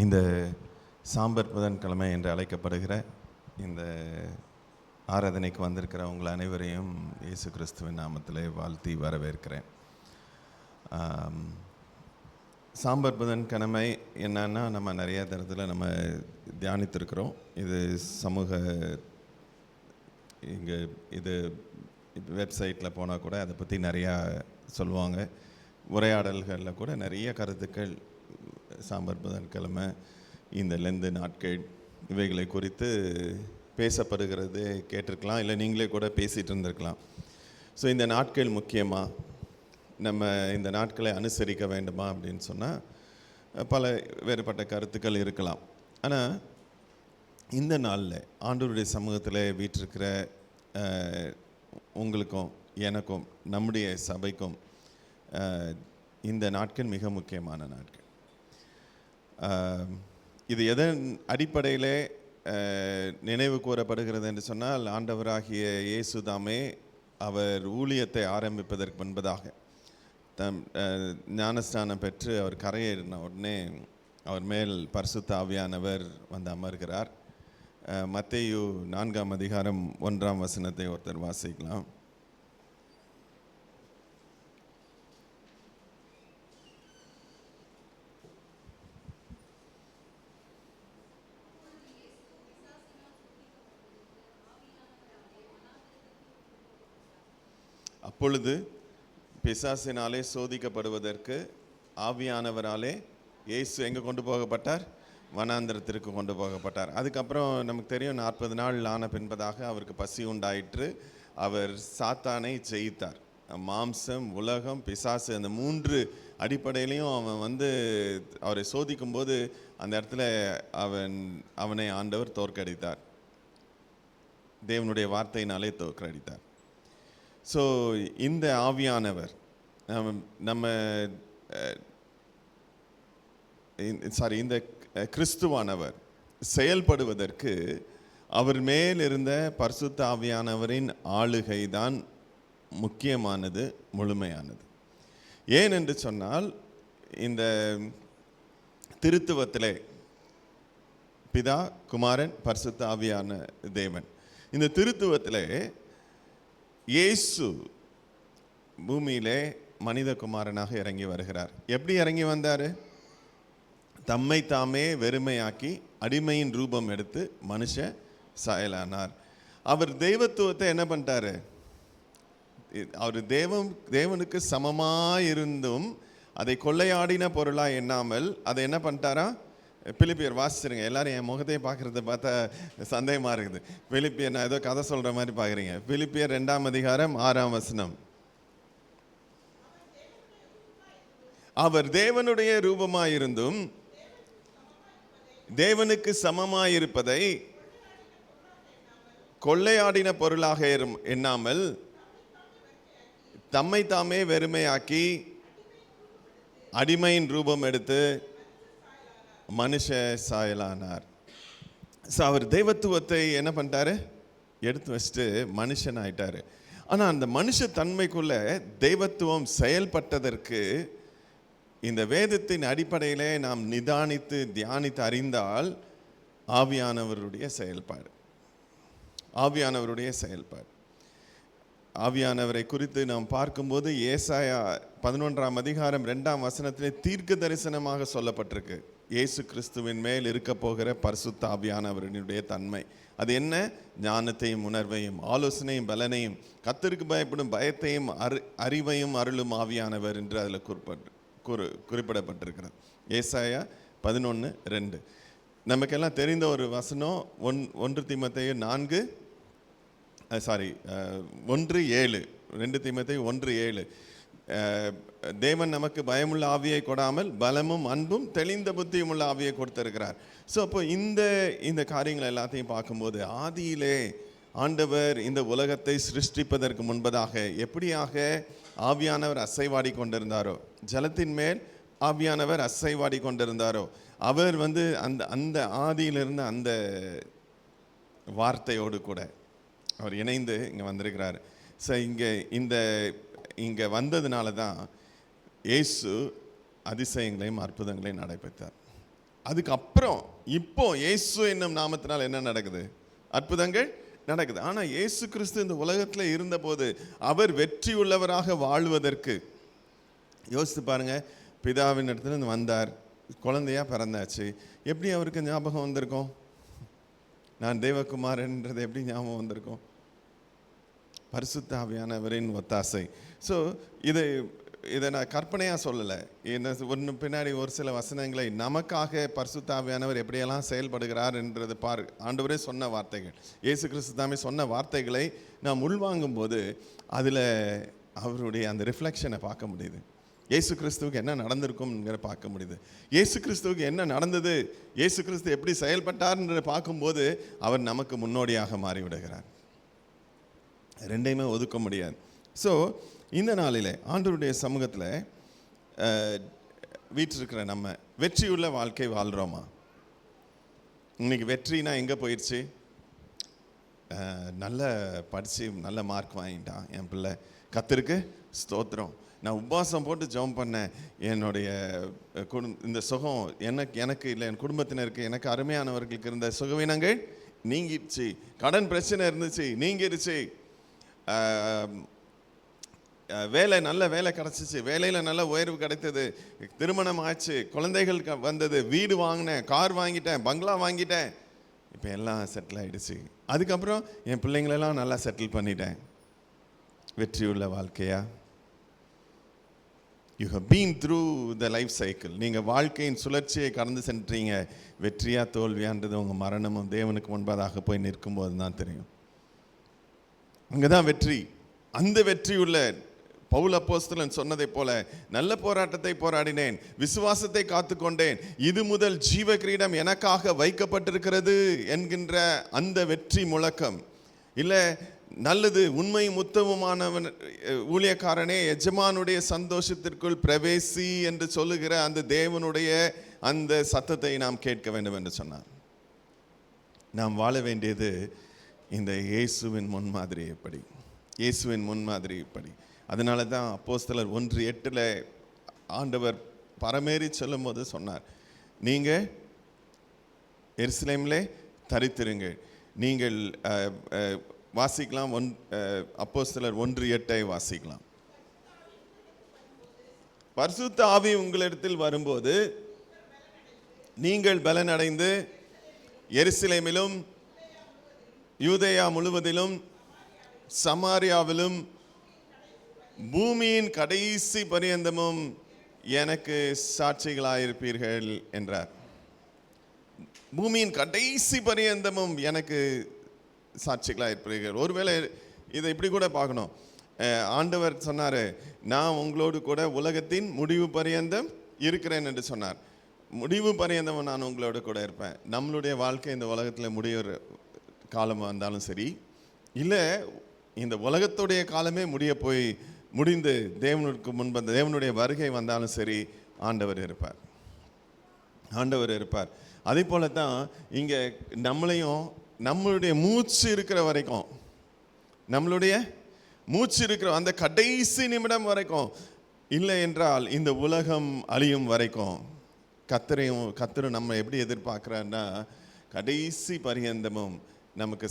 இந்த சாம்பர் புதன்கிழமை என்று அழைக்கப்படுகிற இந்த ஆராதனைக்கு வந்திருக்கிற உங்கள் அனைவரையும் இயேசு கிறிஸ்துவின் நாமத்திலே வாழ்த்தி வரவேற்கிறேன். சாம்பர் புதன்கிழமை என்னன்னா, நம்ம நிறைய தரத்தில் நம்ம தியானித்திருக்கிறோம். இது சமூக இங்கே இது வெப்சைட்டில் போனால் கூட அதை பற்றி நிறையா சொல்லுவாங்க. உரையாடல்களில் கூட நிறைய கருத்துக்கள் சாம்பர் புதன்கிழமை, இந்த லெந்து நாட்கள் இவைகளை குறித்து பேசப்படுகிறது கேட்டிருக்கலாம், இல்லை நீங்களே கூட பேசிகிட்டு இருந்திருக்கலாம். ஸோ இந்த நாட்கள் முக்கியமாக நம்ம இந்த நாட்களை அனுசரிக்க வேண்டுமா அப்படின்னு சொன்னால் பல வேறுபட்ட கருத்துக்கள் இருக்கலாம். ஆனால் இந்த நாளில் ஆண்டவருடைய சமூகத்தில் வீற்றிருக்கிற உங்களுக்கும் எனக்கும் நம்முடைய சபைக்கும் இந்த நாட்கள் மிக முக்கியமான நாட்கள். இது எதன் அடிப்படையில் நினைவு கூறப்படுகிறது என்று சொன்னால், ஆண்டவராகிய இயேசு தாமே அவர் ஊழியத்தை ஆரம்பிப்பதற்கு முன்பதாக ஞானஸ்நானம் பெற்று அவர் கரையேறின உடனே அவர் மேல் பரிசுத்த ஆவியானவர் வந்து அமர்கிறார். மத்தேயு 4ஆம் அதிகாரம் 1ஆம் வசனத்தை ஒருத்தர் வாசிக்கலாம். அப்பொழுது பிசாசினாலே சோதிக்கப்படுவதற்கு ஆவியானவராலே இயேசு எங்கே கொண்டு போகப்பட்டார்? வனாந்திரத்திற்கு கொண்டு போகப்பட்டார். அதுக்கப்புறம் நமக்கு தெரியும், 40 நாள் ஆன பின்பதாக அவருக்கு பசி உண்டாயிற்று. அவர் சாத்தானை ஜெயித்தார். மாம்சம், உலகம், பிசாசு, அந்த 3 அடிப்படையிலையும் அவன் வந்து அவரை சோதிக்கும்போது அந்த இடத்துல அவனை ஆண்டவர் தோற்கடித்தார். தேவனுடைய வார்த்தையினாலே தோற்கடித்தார். ஸோ இந்த ஆவியானவர் இந்த கிறிஸ்துவானவர் செயல்படுவதற்கு அவர் மேல் இருந்த பரிசுத்த ஆவியானவரின் ஆளுகை தான் முக்கியமானது, முழுமையானது. ஏன் என்று சொன்னால், இந்த திருத்துவத்திலே பிதா, குமாரன், பரிசுத்த ஆவியான தேவன், இந்த திருத்துவத்திலே இயேசு பூமியிலே மனித குமாரனாக இறங்கி வருகிறார். எப்படி இறங்கி வந்தார்? தம்மை தாமே வெறுமையாக்கி அடிமையின் ரூபம் எடுத்து மனுஷ சாயலானார். அவர் தெய்வத்துவத்தை என்ன பண்ணிட்டாரு? அவர் தேவனுக்கு சமமாயிருந்தும் அதை கொள்ளையாடின பொருளாக எண்ணாமல் அதை என்ன பண்ணிட்டாரா? பிலிப்பியர் வாசிச்சிருங்க. எல்லாரும் என் முகத்தையே பார்க்குறத பார்த்தா சந்தேகமாக இருக்குது. பிலிப்பியர், நான் ஏதோ கதை சொல்கிற மாதிரி பார்க்குறீங்க. பிலிப்பியர் 2ஆம் அதிகாரம் 6ஆம் வசனம். அவர் தேவனுடைய ரூபமாயிருந்தும் தேவனுக்கு சமமாயிருப்பதை கொள்ளையாடின பொருளாக எண்ணாமல் தம்மை தாமே வெறுமையாக்கி அடிமையின் ரூபம் எடுத்து மனுஷ சாயலானார். ஸோ அவர் தெய்வத்துவத்தை என்ன பண்ணிட்டாரு? எடுத்து வச்சுட்டு மனுஷன் ஆயிட்டாரு. ஆனால் அந்த மனுஷ தன்மைக்குள்ள தெய்வத்துவம் செயல்பட்டதற்கு இந்த வேதத்தின் அடிப்படையிலே நாம் நிதானித்து தியானித்து அறிந்தால் ஆவியானவருடைய செயல்பாடு, ஆவியானவரை குறித்து நாம் பார்க்கும்போது ஏசாயா 11ஆம் அதிகாரம் 2ஆம் வசனத்திலே தீர்க்க தரிசனமாக சொல்லப்பட்டிருக்கு. இயேசு கிறிஸ்துவின் மேல் இருக்க போகிற பரிசுத்த ஆவியானவருடைய தன்மை அது என்ன? ஞானத்தையும் உணர்வையும் ஆலோசனையும் பலனையும் கர்த்தருக்கு பயப்படும் பயத்தையும் அறிவையும் அருளும் ஆவியானவர் என்று அதில் குறிப்பிடப்பட்டிருக்கிறது. ஏசாயா 11:2. நமக்கெல்லாம் தெரிந்த ஒரு வசனம் 1 தீமோத்தேயு 1:7. 2 தீமோத்தேயு 1:7. தேவன் நமக்கு பயமுள்ள ஆவியை கொடாமல் பலமும் அன்பும் தெளிந்த புத்தியும் உள்ள ஆவியை கொடுத்திருக்கிறார். ஸோ அப்போ இந்த காரியங்கள் எல்லாத்தையும் பார்க்கும்போது, ஆதியிலே ஆண்டவர் இந்த உலகத்தை சிருஷ்டிப்பதற்கு முன்பதாக எப்படியாக ஆவியானவர் அசைவாடி கொண்டிருந்தாரோ, ஜலத்தின் மேல் ஆவியானவர் அசைவாடி கொண்டிருந்தாரோ, அவர் வந்து அந்த ஆதியிலிருந்து அந்த வார்த்தையோடு கூட அவர் இணைந்து இங்கே வந்திருக்கிறார். ஸோ இங்கே வந்ததுனால தான் இயேசு அதிசயங்களையும் அற்புதங்களையும் நடைபெற்றார். அதுக்கப்புறம் இப்போ இயேசு என்னும் நாமத்தினால் என்ன நடக்குது? அற்புதங்கள் நடக்குது. ஆனால் இயேசு கிறிஸ்து இந்த உலகத்தில் இருந்தபோது அவர் வெற்றி உள்ளவராக வாழ்வதற்கு யோசித்து பாருங்க. பிதாவின் இடத்துல வந்தார், குழந்தையா பிறந்தாச்சு. எப்படி அவருக்கு ஞாபகம் வந்திருக்கும்? நான் தேவகுமாரன்றது எப்படி ஞாபகம் வந்திருக்கும்? பரிசுத்த ஆவியானவரின் ஒத்தாசை. ஸோ இதை நான் கற்பனையாக சொல்லலை. என்ன ஒன்று பின்னாடி ஒரு சில வசனங்களை நமக்காக பரிசுத்த ஆவியானவர் எப்படியெல்லாம் செயல்படுகிறார் என்றது ஆண்டவரே சொன்ன வார்த்தைகள், இயேசு கிறிஸ்து தாமே சொன்ன வார்த்தைகளை நாம் உள்வாங்கும் போது அதில் அவருடைய அந்த ரிஃப்ளெக்ஷனை பார்க்க முடியுது. இயேசு கிறிஸ்துவுக்கு என்ன நடந்திருக்கும்ங்கிற பார்க்க முடியுது. இயேசு கிறிஸ்துவுக்கு என்ன நடந்தது, இயேசு கிறிஸ்து எப்படி செயல்பட்டார்ன்றதை பார்க்கும்போது அவர் நமக்கு முன்னோடியாக மாறிவிடுகிறார். ரெண்டையுமே ஒதுக்க முடியாது. ஸோ இந்த நாளில் ஆண்டவருடைய சமூகத்தில் வீற்றிருக்கிற நம்ம வெற்றியுள்ள வாழ்க்கை வாழ்கிறோமா? இன்னைக்கு வெற்றினா எங்கே போயிடுச்சு? நல்ல படித்து நல்ல மார்க் வாங்கிட்டான் என் பிள்ளை, கர்த்தருக்கு ஸ்தோத்திரம், நான் உபவாசம் போட்டு ஜெபம் பண்ணேன், என்னுடைய இந்த சுகம் எனக்கு இல்லை, என் குடும்பத்தினருக்கு, எனக்கு அருமையானவர்களுக்கு இருந்த சுகவீனங்கள் நீங்கிடுச்சு, கடன் பிரச்சனை இருந்துச்சு நீங்கிடுச்சு, நல்ல வேலை கிடச்சிச்சு, வேலையில் நல்ல உயர்வு கிடைத்தது, திருமணம் ஆச்சு, குழந்தைகள் வந்தது, வீடு வாங்கினேன், கார் வாங்கிட்டேன், பங்களா வாங்கிட்டேன், இப்போ எல்லாம் செட்டில் ஆகிடுச்சு. அதுக்கப்புறம் என் பிள்ளைங்களெல்லாம் நல்லா செட்டில் பண்ணிட்டேன். வெற்றியுள்ள வாழ்க்கையா? You have been through the life cycle. நீங்கள் வாழ்க்கையின் சுழற்சியை கடந்து சென்றீங்க. வெற்றியா தோல்வியான்றது உங்கள் மரணமும் தேவனுக்கு முன்பதாக போய் நிற்கும்போது தான் தெரியும். அங்கே தான் வெற்றி. அந்த வெற்றியுள்ள பவுல் அப்போஸ்தலன் சொன்னதை போல, நல்ல போராட்டத்தை போராடினேன், விசுவாசத்தை காத்துக்கொண்டேன், இது முதல் ஜீவ கிரீடம் எனக்காக வைக்கப்பட்டிருக்கிறது என்கின்ற அந்த வெற்றி முழக்கம் இல்லை. நல்லது, உண்மை முத்தமுமானவன் ஊழியக்காரனே, எஜமானுடைய சந்தோஷத்திற்குள் பிரவேசி என்று சொல்லுகிற அந்த தேவனுடைய அந்த சத்தத்தை நாம் கேட்க வேண்டும் என்று சொன்னார். நாம் வாழ வேண்டியது இந்த இயேசுவின் முன்மாதிரி எப்படி, இயேசுவின் முன்மாதிரி எப்படி. அதனால தான் அப்போஸ்தலர் 1:8 ஆண்டவர் பரமேறி சொல்லும் போது சொன்னார், நீங்கள் எருசலேமிலே தரித்திருங்கள். நீங்கள் வாசிக்கலாம், அப்போஸ்தலர் 1:8 வாசிக்கலாம். பரிசுத்த ஆவி உங்களிடத்தில் வரும்போது நீங்கள் பலனடைந்து எருசலேமிலும் யூதேயா முழுவதிலும் சமாரியாவிலும் பூமியின் கடைசி பரியந்தமும் எனக்கு சாட்சிகளாயிருப்பீர்கள் என்றார். பூமியின் கடைசி பரியந்தமும் எனக்கு சாட்சிகளாயிருப்பீர்கள். ஒருவேளை இதை இப்படி கூட பார்க்கணும். ஆண்டவர் சொன்னார், நான் உங்களோடு கூட உலகத்தின் முடிவு பரியந்தம் இருக்கிறேன் என்று சொன்னார். முடிவு பரியந்தம் நான் உங்களோட கூட இருப்பேன். நம்மளுடைய வாழ்க்கை இந்த உலகத்தில் முடிகிற காலம் வந்தாலும் சரி, இல்லை இந்த உலகத்துடைய காலமே முடிந்து தேவனுக்கு முன்பு தேவனுடைய வருகை வந்தாலும் சரி, ஆண்டவர் இருப்பார். ஆண்டவர் இருப்பார். அதே போல தான் இங்கே நம்மளையும் நம்மளுடைய மூச்சு இருக்கிற வரைக்கும், நம்மளுடைய மூச்சு இருக்கிற அந்த கடைசி நிமிடம் வரைக்கும், இல்லை என்றால் இந்த உலகம் அழியும் வரைக்கும் கர்த்தரும் நம்ம எப்படி எதிர்பார்க்குறாருன்னா, கடைசி பரியந்தமும் நமக்கு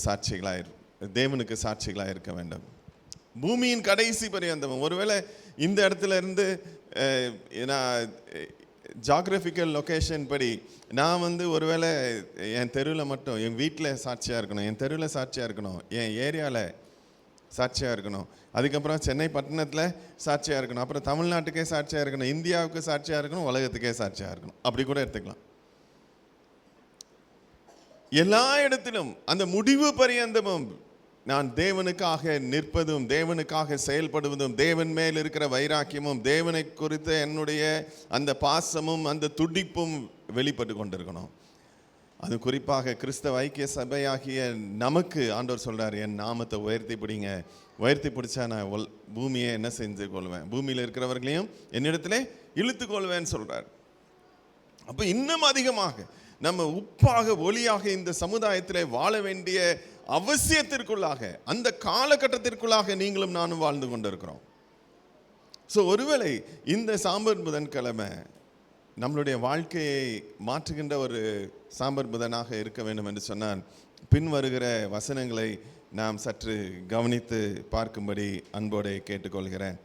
தேவனுக்கு சாட்சிகளாக இருக்க வேண்டும். பூமியின் கடைசி பரியந்தமும். ஒருவேளை இந்த இடத்துல இருந்து ஜாகிரபிக்கல் லொக்கேஷன் படி நான் ஒருவேளை என் தெருவில் மட்டும், என் வீட்டில் சாட்சியாக இருக்கணும், என் தெருவில் சாட்சியாக இருக்கணும், என் ஏரியாவில் சாட்சியாக இருக்கணும், அதுக்கப்புறம் சென்னை பட்டணத்தில் சாட்சியாக இருக்கணும், அப்புறம் தமிழ்நாட்டுக்கே சாட்சியாக இருக்கணும், இந்தியாவுக்கு சாட்சியாக இருக்கணும், உலகத்துக்கே சாட்சியாக இருக்கணும். அப்படி கூட எடுத்துக்கலாம். எல்லா இடத்திலும் அந்த முடிவு பரியந்தமும் நான் தேவனுக்காக நிற்பதும், தேவனுக்காக செயல்படுவதும், தேவன் மேல் இருக்கிற வைராக்கியமும், தேவனை குறித்த என்னுடைய அந்த பாசமும் அந்த துடிப்பும் வெளிப்பட்டு கொண்டிருக்கணும். அது குறிப்பாக கிறிஸ்தவ ஐக்கிய சபையாகிய நமக்கு ஆண்டவர் சொல்றார், என் நாமத்தை உயர்த்தி பிடிங்க, உயர்த்தி பிடிச்சா நான் பூமியை என்ன செஞ்சு கொள்வேன், பூமியில் இருக்கிறவர்களையும் என்னிடத்திலே இழுத்து கொள்வேன்னு சொல்றார். அப்போ இன்னும் அதிகமாக நம்ம உப்பாக ஒளியாக இந்த சமுதாயத்தில் வாழ வேண்டிய அவசியத்திற்குள்ளாக, அந்த காலகட்டத்திற்குள்ளாக நீங்களும் நானும் வாழ்ந்து கொண்டிருக்கிறோம். ஸோ ஒருவேளை இந்த சாம்பர் புதன்கிழமை நம்மளுடைய வாழ்க்கையை மாற்றுகின்ற ஒரு சாம்பர் புதனாக இருக்க வேண்டும் என்று சொன்னால் பின்வருகிற வசனங்களை நாம் சற்று கவனித்து பார்க்கும்படி அன்போடு கேட்டுக்கொள்கிறேன்.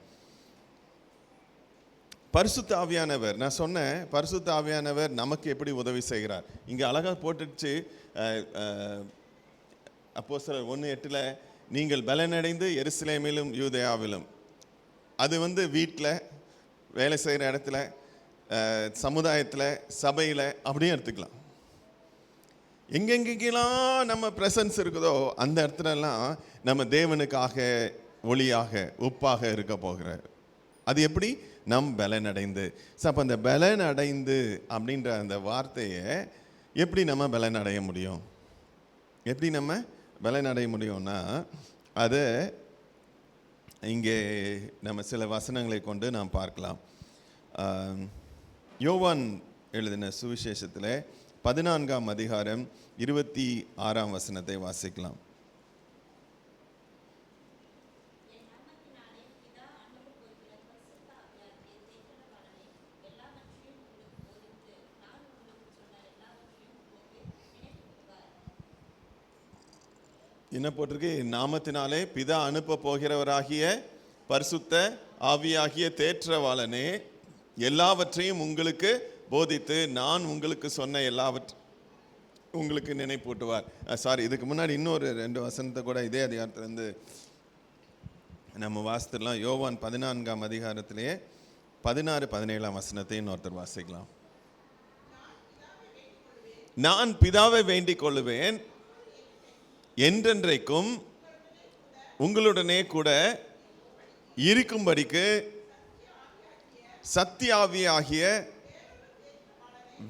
பரிசுத்த ஆவியானவர், நான் சொன்னேன் பரிசுத்த ஆவியானவர் நமக்கு எப்படி உதவி செய்கிறார். இங்கே அழகாக போட்டுச்சு அப்போஸ்தலர் 1:8 நீங்கள் பலனடைந்து எருசலேமிலும் யூதேயாவிலும். அது வீட்டில், வேலை செய்கிற இடத்துல, சமுதாயத்தில், சபையில் அப்படியே எடுத்துக்கலாம். எங்கெங்கெல்லாம் நம்ம ப்ரெசன்ஸ் இருக்குதோ அந்த இடத்துலலாம் நம்ம தேவனுக்காக ஒளியாக உப்பாக இருக்க போகிறார். அது எப்படி? நம் பலனடைந்து. அப்போ அந்த பலனடைந்து அப்படின்ற அந்த வார்த்தையை எப்படி நம்ம பலனடைய முடியும்? எப்படி நம்ம பலனடைய முடியும்னா அதை இங்கே நம்ம சில வசனங்களை கொண்டு நாம் பார்க்கலாம். யோவான் எழுதின சுவிசேஷத்தில் 14ஆம் அதிகாரம் 26ஆம் வசனத்தை வாசிக்கலாம். என்ன போட்டிருக்கு? நாமத்தினாலே பிதா அனுப்ப போகிறவராகிய பரிசுத்த ஆவியாகிய தேற்றவாளனே எல்லாவற்றையும் உங்களுக்கு போதித்து நான் உங்களுக்கு சொன்ன எல்லாவற்றையும் உங்களுக்கு நினைப்பூட்டுவார். இதுக்கு முன்னாடி இன்னொரு 2 வசனத்தை கூட இதே அதிகாரத்திலேருந்து நம்ம வாசித்துலாம். யோவான் 14ஆம் அதிகாரத்திலேயே 16-17ஆம் வசனத்தை இன்னொருத்தர் வாசிக்கலாம். நான் பிதாவை வேண்டிக் கொள்ளுவேன், என்றென்றைக்கும் உங்களுடனே கூட இருக்கும்படிக்கு சத்தியாவியாகிய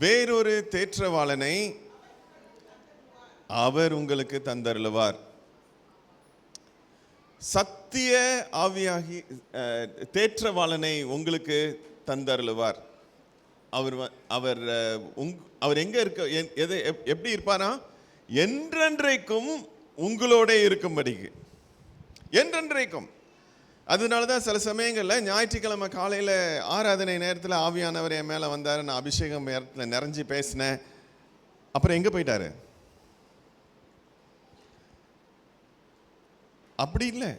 வேறொரு தேற்றவாளனை அவர் உங்களுக்கு தந்தருளுவார். சத்திய ஆவியாகி தேற்றவாளனை உங்களுக்கு தந்தருளுவார். அவர் எங்க இருக்க, எப்படி இருப்பாரா? என்றென்றைக்கும் உங்களோட இருக்கும்படிக்கு. என்றென்றைக்கும். அதனால தான் சில சமயங்களில் ஞாயிற்றுக்கிழமை காலையில் ஆராதனை நேரத்தில் ஆவியானவர் என் மேலே வந்தார், நான் அபிஷேகம் நேரத்தில் நிறைஞ்சி பேசினேன். அப்புறம் எங்கே போயிட்டாரு? அப்படி இல்லை,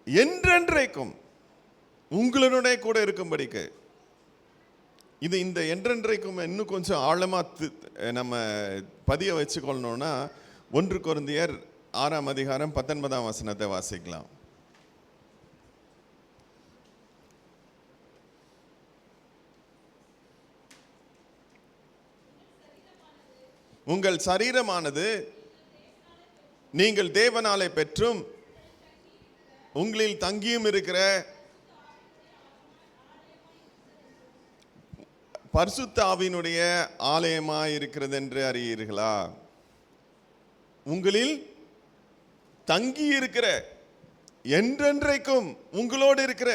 என்றென்றைக்கும் உங்களுடைய கூட இருக்கும்படிக்கு. இந்த என்றென்றைக்கும் இன்னும் கொஞ்சம் ஆழமாக நம்ம பதிய வச்சுக்கொள்ளணும்னா 1 கொரிந்தியர் 6ஆம் அதிகாரம் 19ஆம் வசனத்தை வாசிக்கலாம். உங்கள் சரீரமானது நீங்கள் தேவனாலே பெற்றும் உங்களில் தங்கியும் இருக்கிற பரிசுத்த ஆவியினுடைய ஆலயமாய் இருக்கிறது என்று அறியீர்களா? உங்களில் தங்கி இருக்கிற, என்றென்றைக்கும் உங்களோடு இருக்கிற,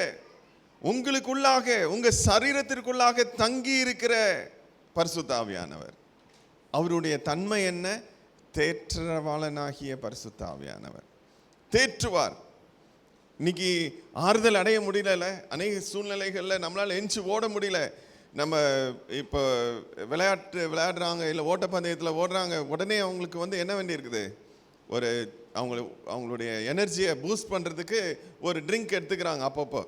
உங்களுக்குள்ளாக, உங்க சரீரத்திற்குள்ளாக தங்கி இருக்கிற பரிசுத்த ஆவியானவர். அவருடைய தன்மை என்ன? தேற்றவாளனாகிய பரிசுத்த ஆவியானவர் தேற்றுவார். இன்னைக்கு ஆறுதல் அடைய முடியல, அநேக சூழ்நிலைகளில் நம்மளால் எஞ்சி ஓட முடியல. நம்ம இப்போ விளையாடுறாங்க, இல்லை ஓட்டப்பந்தயத்தில் ஓடுறாங்க, உடனே அவங்களுக்கு என்ன வேண்டி இருக்குது? அவங்களுடைய எனர்ஜியை பூஸ்ட் பண்ணுறதுக்கு ஒரு ட்ரிங்க் எடுத்துக்கிறாங்க, அப்பப்போ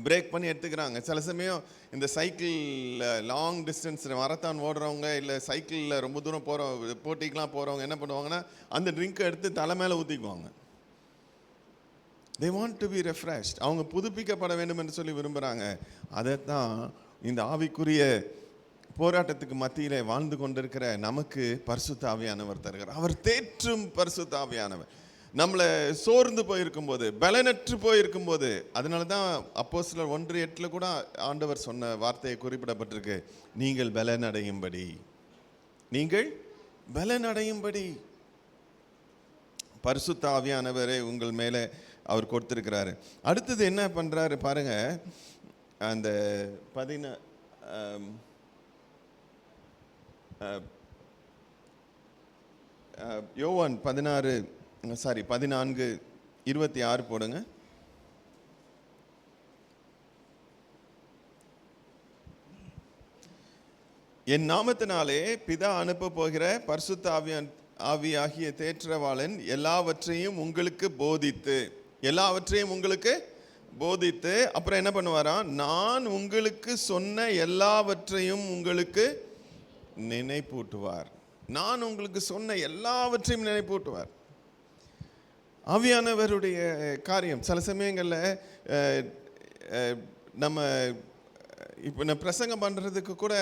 பிரேக் பண்ணி எடுத்துக்கிறாங்க. சில சமயம் இந்த சைக்கிளில் லாங் டிஸ்டன்ஸ் மரத்தான் ஓடுறவங்க, இல்லை சைக்கிளில் ரொம்ப தூரம் போட்டிக்கெலாம் போகிறவங்க என்ன பண்ணுவாங்கன்னா அந்த ட்ரிங்க்கை எடுத்து தலை மேலே ஊற்றிக்குவாங்க. They want to be refreshed. அவங்க புதுப்பிக்கப்பட வேண்டும் என்று சொல்லி விரும்புகிறாங்க. அதைத்தான் இந்த ஆவிக்குரிய போராட்டத்துக்கு மத்தியிலே வாழ்ந்து கொண்டிருக்கிற நமக்கு பரிசுத்த ஆவியானவர் தருகிறார். அவர் தேற்றும் பரிசுத்த ஆவியானவர். நம்மளை சோர்ந்து போயிருக்கும் போது, பலனற்று போயிருக்கும் போது, அதனால தான் அப்போஸ்தலர் 1:8 கூட ஆண்டவர் சொன்ன வார்த்தையை குறிப்பிடப்பட்டிருக்கு, நீங்கள் பலனடையும்படி, நீங்கள் பலனடையும்படி பரிசுத்த ஆவியானவரே உங்கள் மேலே அவர் கொடுத்திருக்கிறாரு. அடுத்தது என்ன பண்றாரு பாருங்க, அந்த யோவான் 14:26 போடுங்க. என் நாமத்தினாலே பிதா அனுப்ப போகிற பரிசுத்த ஆவியாகிய தேற்றவாளன் எல்லாவற்றையும் உங்களுக்கு போதித்து அப்புறம் என்ன பண்ணுவாராம், நான் உங்களுக்கு சொன்ன எல்லாவற்றையும் உங்களுக்கு நினைப்பூட்டுவார். நான் உங்களுக்கு சொன்ன எல்லாவற்றையும் நினைப்பூட்டுவார். ஆவியானவருடைய காரியம் சில சமயங்களில் நம்ம இப்போ நான் பிரசங்கம் பண்ணுறதுக்கு கூட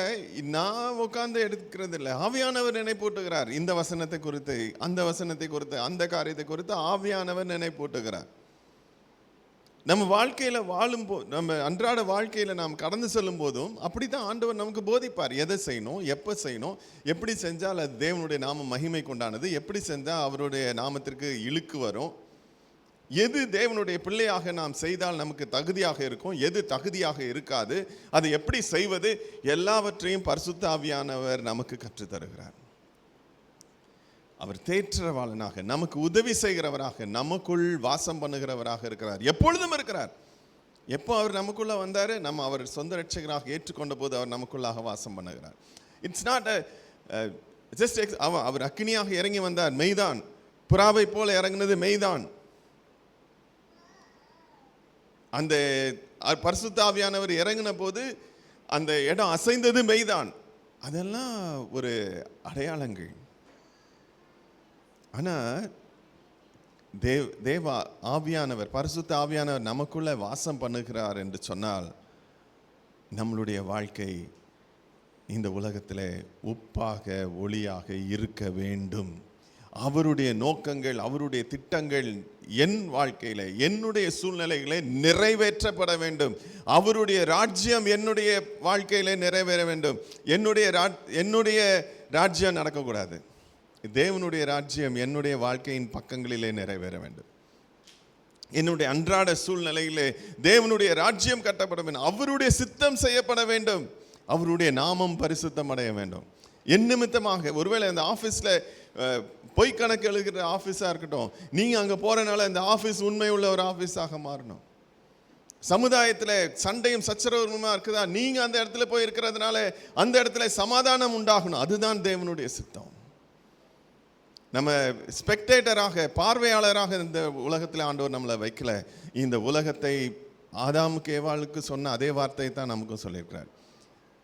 நான் உட்காந்து எடுக்கிறது இல்லை, ஆவியானவர் நினைப்பூட்டுகிறார். இந்த வசனத்தை குறித்து, அந்த வசனத்தை குறித்து, அந்த காரியத்தை குறித்து ஆவியானவர் நினைப்பூட்டுகிறார். நம்ம வாழ்க்கையில் நம்ம அன்றாட வாழ்க்கையில் நாம் கடந்து செல்லும் போதும் அப்படி தான் ஆண்டவர் நமக்கு போதிப்பார். எதை செய்யணும், எப்போ செய்யணும், எப்படி செஞ்சால் அது தேவனுடைய நாமம் மகிமை கொண்டானது, எப்படி செஞ்சால் அவருடைய நாமத்திற்கு இழுக்கு வரும், எது தேவனுடைய பிள்ளையாக நாம் செய்தால் நமக்கு தகுதியாக இருக்கும், எது தகுதியாக இருக்காது, அதை எப்படி செய்வது, எல்லாவற்றையும் பரிசுத்த ஆவியானவர் நமக்கு கற்றுத்தருகிறார். அவர் தேற்றவாளனாக, நமக்கு உதவி செய்கிறவராக, நமக்குள் வாசம் பண்ணுகிறவராக இருக்கிறார். எப்பொழுதும் இருக்கிறார். எப்போ அவர் நமக்குள்ள வந்தார், நம்ம அவர் சொந்த ரட்சகராக ஏற்றுக்கொண்ட போது அவர் நமக்குள்ளாக வாசம் பண்ணுகிறார். இட்ஸ் நாட் ஜஸ்ட் அவர் அக்கினியாக இறங்கி வந்தார், மெய்தான். புறாவை போல இறங்கினது மெய்தான். அந்த பரிசுத்த ஆவியானவர் இறங்கின போது அந்த இடம் அசைந்தது மெய்தான். அதெல்லாம் ஒரு அடையாளங்கள். ஆனால் தேவ ஆவியானவர், பரிசுத்த ஆவியானவர் நமக்குள்ள வாசம் பண்ணுகிறார் என்று சொன்னால் நம்மளுடைய வாழ்க்கை இந்த உலகத்தில் உப்பாக ஒளியாக இருக்க வேண்டும். அவருடைய நோக்கங்கள், அவருடைய திட்டங்கள் என் வாழ்க்கையில், என்னுடைய சூழ்நிலைகளை நிறைவேற்றப்பட வேண்டும். அவருடைய ராஜ்யம் என்னுடைய வாழ்க்கையில நிறைவேற வேண்டும். என்னுடைய ராஜ்யம் நடக்கக்கூடாது. தேவனுடைய ராஜ்யம் என்னுடைய வாழ்க்கையின் பக்கங்களிலே நிறைவேற வேண்டும். என்னுடைய அன்றாட சூழ்நிலையிலே தேவனுடைய ராஜ்யம் கட்டப்பட வேண்டும். அவருடைய சித்தம் செய்யப்பட வேண்டும். அவருடைய நாமம் பரிசுத்தம் அடைய வேண்டும். என் நிமித்தமாக ஒருவேளை அந்த ஆஃபீஸில் பொய் கணக்கு எழுதுகிற ஆஃபீஸாக இருக்கட்டும், நீங்கள் அங்கே போகிறனால இந்த ஆஃபீஸ் உண்மை உள்ள ஒரு ஆஃபீஸாக மாறணும். சமுதாயத்தில் சண்டையும் சச்சரவுமா இருக்குதா, நீங்கள் அந்த இடத்துல போய் இருக்கிறதுனால அந்த இடத்துல சமாதானம் உண்டாகணும். அதுதான் தேவனுடைய சித்தம். நம்ம ஸ்பெக்டேட்டராக, பார்வையாளராக இந்த உலகத்தில் ஆண்டவர் நம்மளை வைக்கல. இந்த உலகத்தை ஆதாமுக்கு ஏவாளுக்கு சொன்ன அதே வார்த்தையை தான் நமக்கும் சொல்லியிருக்கிறார்.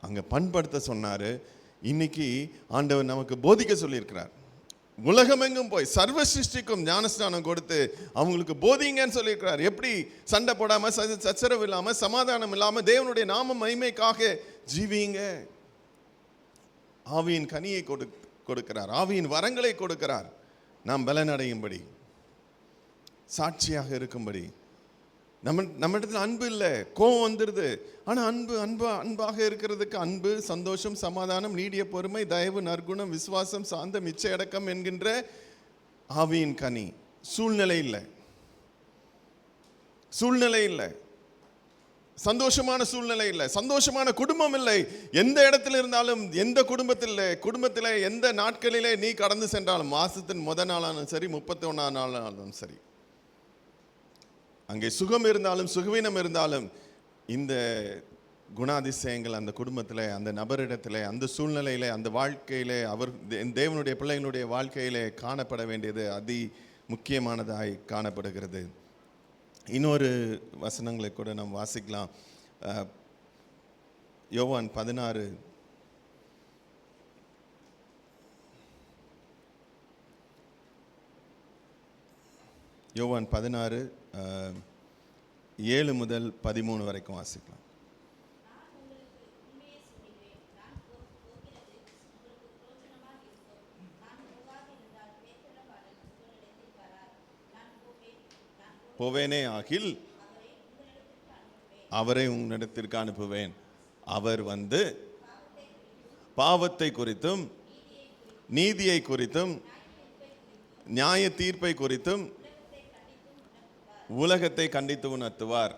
அங்கே பண்படுத்த சொன்னார். இன்னைக்கு ஆண்டவர் நமக்கு போதிக்க சொல்லியிருக்கிறார். உலகமெங்கும் போய் சர்வ சிருஷ்டிக்கும் ஞானஸ்நானம் கொடுத்து அவங்களுக்கு போதிங்கன்னு சொல்லியிருக்கிறார். எப்படி சண்டை போடாமல், சச்சரவு இல்லாமல், சமாதானம் இல்லாமல் தேவனுடைய நாம மகிமைக்காக ஜீவிங்க. ஆவியின் கனியை கொடுக்கிறார், ஆவியின் வரங்களை கொடுக்கிறார். நாம் பலனடையும்படி, சாட்சியாக இருக்கும்படி. நம்ம இடத்துல அன்பு இல்லை, கோபம் வந்துடுது. ஆனால் அன்பாக இருக்கிறதுக்கு அன்பு, சந்தோஷம், சமாதானம், நீடிய பொறுமை, தயவு, நற்குணம், விசுவாசம், சாந்தம், இச்சை அடக்கம் என்கின்ற ஆவியின் கனி. சூழ்நிலை இல்லை, சந்தோஷமான சூழ்நிலை இல்லை, சந்தோஷமான குடும்பம் இல்லை. எந்த இடத்துல இருந்தாலும், எந்த குடும்பத்தில் எந்த நாட்களிலே நீ கடந்து சென்றாலும், மாசத்தின் முதல் நாளாலும் சரி, 31ஆம் நாளாலும் சரி, அங்கே சுகம் இருந்தாலும் சுகவீனம் இருந்தாலும் இந்த குணாதிசயங்கள் அந்த குடும்பத்தில், அந்த நபரிடத்தில், அந்த சூழ்நிலையில், அந்த வாழ்க்கையில், அவர் தேவனுடைய பிள்ளைகளுடைய வாழ்க்கையில் காணப்பட வேண்டியது அதி முக்கியமானதாய் காணப்படுகிறது. இன்னொரு வசனங்களை கூட நாம் வாசிக்கலாம். யோவான் 16 7 முதல் 13 வரைக்கும் வாசிக்கலாம். போவேனே ஆகில் அவரை உங்களிடத்திற்கு அனுப்புவேன். அவர் வந்து பாவத்தை குறித்தும், நீதியை குறித்தும், நியாய தீர்ப்பை குறித்தும் உலகத்தை கண்டித்து உணர்த்துவார்.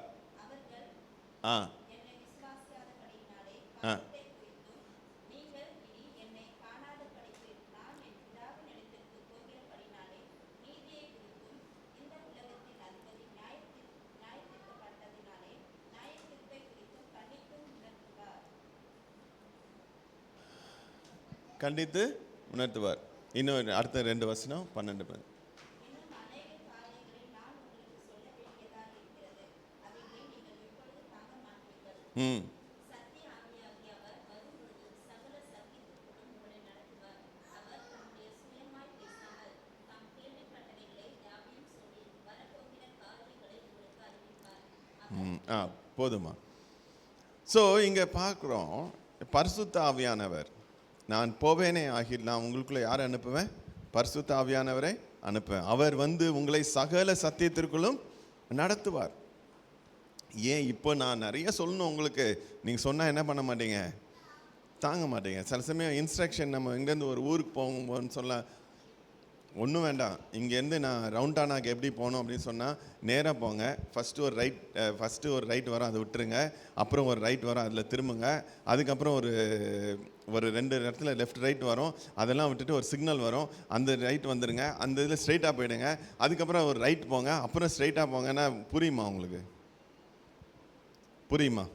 கண்டித்து உணர்த்துவார். இன்னும் அடுத்த 2 வசனம் 12. ம் போதுமா? ஸோ இங்கே பார்க்குறோம், பரிசுத்த ஆவியானவர், நான் போவேனே ஆகில் நான் உங்களுக்குள்ளே யாரை அனுப்புவேன்? பரிசுத்த ஆவியானவரை அனுப்புவேன். அவர் வந்து உங்களை சகல சத்தியத்திற்குள்ளும் நடத்துவார். ஏன் இப்போ நான் நிறைய சொல்லணும் உங்களுக்கு, நீங்கள் சொன்னால் என்ன பண்ண மாட்டீங்க, தாங்க மாட்டீங்க. சில சமயம் இன்ஸ்ட்ரக்ஷன் நம்ம இங்கேருந்து ஒரு ஊருக்கு போகும்போதுன்னு சொல்ல ஒன்றும் வேண்டாம், இங்கேருந்து நான் ரவுண்டானாக்கு எப்படி போகணும் அப்படின்னு சொன்னால் நேராக போங்க, ஃபஸ்ட்டு ஒரு ரைட் வரும், அதை விட்டுருங்க, அப்புறம் ஒரு ரைட் வரும், அதில் திரும்புங்க, அதுக்கப்புறம் ஒரு 2 இடத்துல லெஃப்ட் ரைட் வரும், அதெல்லாம் விட்டுட்டு ஒரு சிக்னல் வரும், அந்த ரைட் வந்துடுங்க, அந்த இதில் ஸ்ட்ரைட்டாக போயிடுங்க, அதுக்கப்புறம் ஒரு ரைட் போங்க, அப்புறம் ஸ்ட்ரைட்டாக போங்கன்னா புரியுமா உங்களுக்கு? புரியுமா?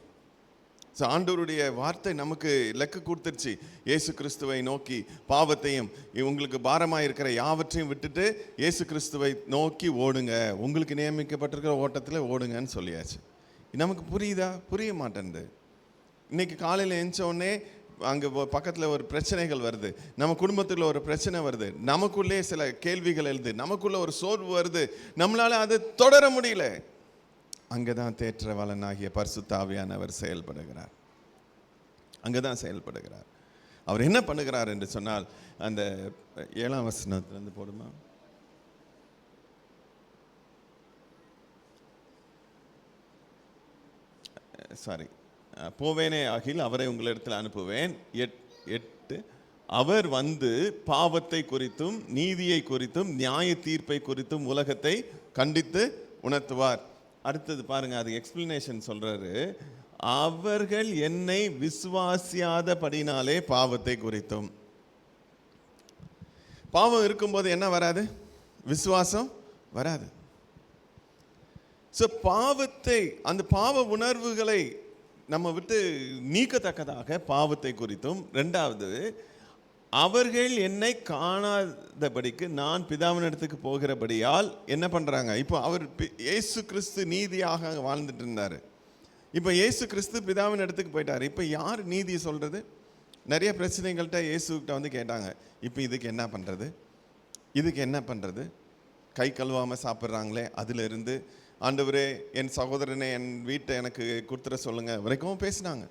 ஸோ ஆண்டவருடைய வார்த்தை நமக்கு லெக்க கொடுத்துருச்சு. இயேசு கிறிஸ்துவை நோக்கி பாவத்தையும் உங்களுக்கு பாரமாக இருக்கிற யாவற்றையும் விட்டுட்டு இயேசு கிறிஸ்துவை நோக்கி ஓடுங்க, உங்களுக்கு நியமிக்கப்பட்டிருக்கிற ஓட்டத்தில் ஓடுங்கன்னு சொல்லியாச்சு. நமக்கு புரியுதா? புரிய மாட்டேன்து. இன்றைக்கி காலையில் எழுந்தோடனே அங்கே பக்கத்தில் ஒரு பிரச்சனைகள் வருது, நம்ம குடும்பத்தில் ஒரு பிரச்சனை வருது, நமக்குள்ளே சில கேள்விகள் எழுது, நமக்குள்ளே ஒரு சோர்வு வருது, நம்மளால் அதை தொடர முடியல. அங்கே தான் தேற்றவாளனாகிய பரிசுத்த ஆவியானவர் செயல்படுகிறார். அங்கே தான் செயல்படுகிறார். அவர் என்ன பண்ணுகிறார் என்று சொன்னால், அந்த 7ஆம் வசனத்திலிருந்து போடுமா, சாரி, போவேனே ஆகில் அவரை உங்களிடத்தில் அனுப்புவேன். 8 அவர் வந்து பாவத்தை குறித்தும் நீதியை குறித்தும் நியாய தீர்ப்பை குறித்தும் உலகத்தை கண்டித்து உணர்த்துவார். அடுத்தது பாருங்க, அது எக்ஸ்பிளனேஷன் சொல்றாரு. அவர்கள் என்னை விசுவாசியாதபடினாலே பாவத்தை குறித்தும். பாவம் இருக்கும்போது என்ன வராது? விசுவாசம் வராது. ஸோ பாவத்தை, அந்த பாவ உணர்வுகளை நம்ம விட்டு நீக்கத்தக்கதாக பாவத்தை குறித்தும், 2வது அவர்கள் என்னை காணாதபடிக்கு நான் பிதாவின் இடத்துக்கு போகிறபடியால் என்ன பண்ணுறாங்க? இப்போ அவர் இயேசு கிறிஸ்து நீதியாக வாழ்ந்துட்டு இருந்தார், இப்போ இயேசு கிறிஸ்து பிதாவின் இடத்துக்கு போயிட்டார். இப்போ யார் நீதியை சொல்கிறது? நிறைய பிரச்சனைகள்கிட்ட இயேசுக்கிட்ட வந்து கேட்டாங்க, இப்போ இதுக்கு என்ன பண்ணுறது, இதுக்கு என்ன பண்ணுறது, கை கழுவாமல் சாப்பிட்றாங்களே, அதிலிருந்து ஆண்டவரே என் சகோதரனே என் வீட்டை எனக்கு கொடுத்துட சொல்லுங்கள் வரைக்கும் பேசினாங்க.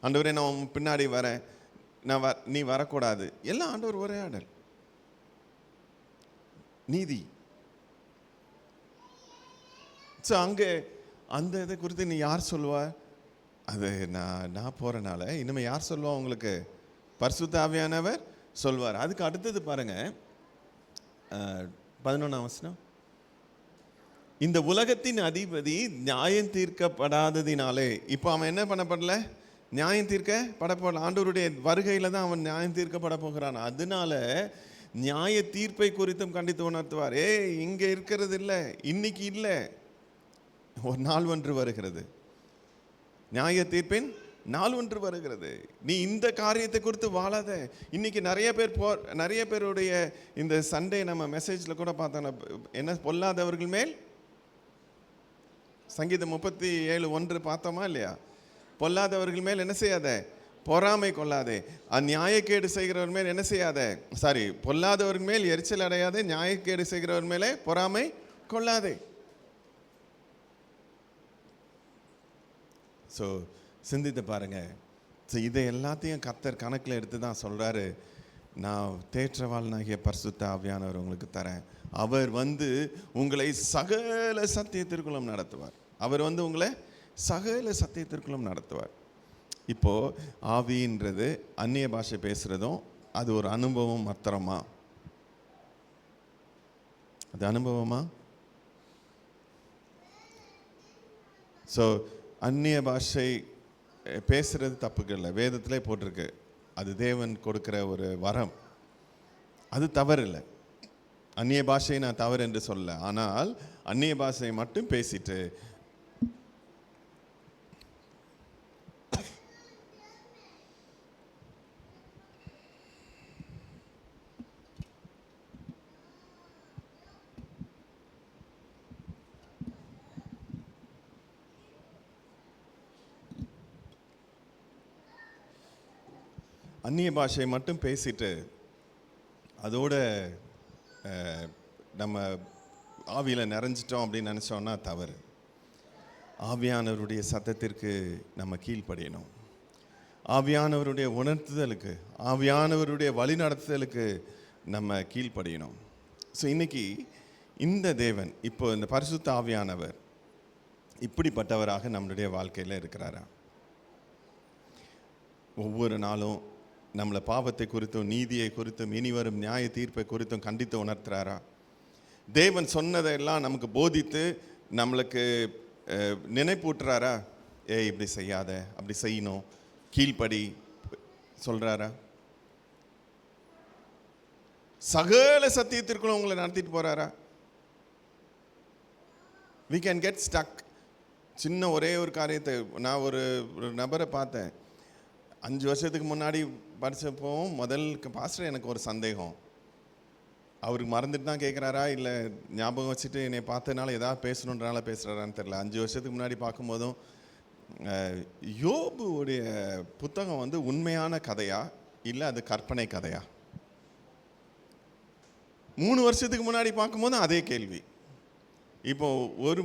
ஆண்டவரே நான் பின்னாடி வரேன், நீ வரக்கூடாது, எல்லாம் ஆண்டவர் உரையாடல், நீதி. ஸோ அங்கே அந்த இதை குறித்து நீ யார் சொல்லுவா? அது நான் போகிறனால இனிமேல் யார் சொல்லுவா உங்களுக்கு? பரிசுத்த ஆவியானவர் சொல்வார். அதுக்கு அடுத்தது பாருங்க, 11ஆம் வசனம். இந்த உலகத்தின் அதிபதி நியாயம் தீர்க்கப்படாததினாலே, இப்போ அவன் என்ன பண்ணப்படல? நியாயம் தீர்க்கப்பட ஆண்டவருடைய வருகையில் தான் அவன் நியாயம் தீர்க்கப்பட போகிறான். அதனால நியாய தீர்ப்பை குறித்தும் கண்டித்து உணர்த்துவார். இங்கே இருக்கிறது இல்லை, இன்னைக்கு இல்லை, ஒரு நாள் ஒன்று வருகிறது, நியாய தீர்ப்பின் நாள் ஒன்று வருகிறது. நீ இந்த காரியத்தை குறித்து வாழாத. இன்னைக்கு நிறைய பேருடைய இந்த சண்டே நம்ம மெசேஜில் கூட பார்த்தோம், என்ன பொல்லாதவர்கள் மேல், சங்கீதம் 37:1 பார்த்தோமா இல்லையா? பொல்லாதவர்கள் மேல் என்ன செய்யாத? பொறாமை கொள்ளாதே. நியாயக்கேடு செய்கிறவர் மேல் என்ன செய்யாத? பொல்லாதவர்கள் மேல் எரிச்சல் அடையாதே, நியாயக்கேடு செய்கிறவர் மேலே பொறாமை கொள்ளாதே. ஸோ சிந்தித்து பாருங்க. ஸோ இதை எல்லாத்தையும் கர்த்தர் கணக்கில் எடுத்து தான் சொல்கிறாரு, நான் தேற்றவாளனாகிய பரிசுத்த ஆவியானவர் உங்களுக்கு தரேன். அவர் வந்து உங்களை சகல சத்தியத்திற்குள்ளும் நடத்துவார். அவர் வந்து உங்களை சகல சத்தியத்திற்குள்ளும் நடத்துவார். இப்போது ஆவின்றது அந்நிய பாஷை பேசுகிறதும் அது ஒரு அனுபவம் மாத்திரமா? அது அனுபவமா? ஸோ அந்நிய பாஷை பேசுகிறது தப்புக்கு இல்லை, வேதத்திலே போட்டிருக்கு, அது தேவன் கொடுக்குற ஒரு வரம், அது தவறு இல்லை. அந்நிய பாஷையை நான் தவறு என்று சொல்ல, ஆனால் அந்நிய பாஷையை மட்டும் பேசிட்டு அந்நிய பாஷை மட்டும் பேசிட்டு அதோட நம்ம ஆவியில் நிறைஞ்சிட்டோம் அப்படின்னு நினச்சோன்னா தவறு. ஆவியானவருடைய சத்தத்திற்கு நம்ம கீழ்ப்படியணும். ஆவியானவருடைய உணர்த்துதலுக்கு, ஆவியானவருடைய வழிநடத்துதலுக்கு நம்ம கீழ்ப்படியணும். ஸோ இன்னைக்கு இந்த தேவன், இப்போ இந்த பரிசுத்த ஆவியானவர் இப்படிப்பட்டவராக நம்மளுடைய வாழ்க்கையில் இருக்கிறாரா? ஒவ்வொரு நாளும் நம்மளை பாவத்தை குறித்தும் நீதியை குறித்தும் இனி வரும் நியாய தீர்ப்பை குறித்தும் கண்டித்து உணர்த்துறாரா? தேவன் சொன்னதையெல்லாம் நமக்கு போதித்து நம்மளுக்கு நினைப்பூட்டுறாரா? இப்படி செய்யாத, அப்படி செய்யணும், கீழ்ப்படி சொல்றாரா? சகல சத்தியத்திற்குள்ள உங்களை நடத்திட்டு போறாரா? we can get stuck. சின்ன ஒரே ஒரு காரியத்தை, நான் ஒரு நபரை பார்த்தேன் 5 வருஷத்துக்கு முன்னாடி படித்தப்போ, முதல் பாஸ்டர் எனக்கு ஒரு சந்தேகம், அவருக்கு மறந்துட்டு தான் கேட்குறாரா இல்லை ஞாபகம் வச்சுட்டு என்னை பார்த்ததுனால ஏதாவது பேசணுன்றனால பேசுகிறாரான்னு தெரில. 5 வருஷத்துக்கு முன்னாடி பார்க்கும்போதும் யோபுடைய புத்தகம் வந்து உண்மையான கதையா இல்லை அது கற்பனை கதையா? 3 வருஷத்துக்கு முன்னாடி பார்க்கும்போது அதே கேள்வி. இப்போ ஒரு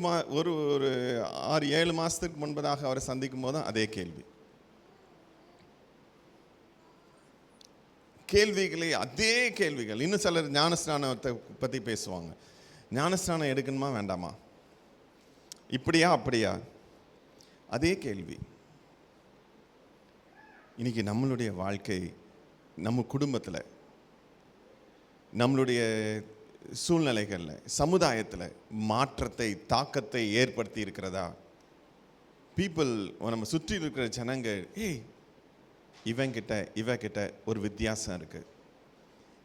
6-7 மாதத்துக்கு முன்பதாக அவரை சந்திக்கும் போதும் அதே கேள்வி. கேள்விகளே அதே கேள்விகள். இன்னும் சிலர் ஞானஸ்நானத்தை பற்றி பேசுவாங்க. ஞானஸ்நானம் எடுக்கணுமா வேண்டாமா, இப்படியா அப்படியா, அதே கேள்வி. இன்னைக்கு நம்மளுடைய வாழ்க்கை, நம்ம குடும்பத்தில், நம்மளுடைய சூழ்நிலைகளில், சமுதாயத்தில் மாற்றத்தை, தாக்கத்தை ஏற்படுத்தி இருக்கிறதா? பீப்புள், நம்ம சுற்றி இருக்கிற ஜனங்கள், இவகிட்ட ஒரு வித்தியாசம் இருக்கு,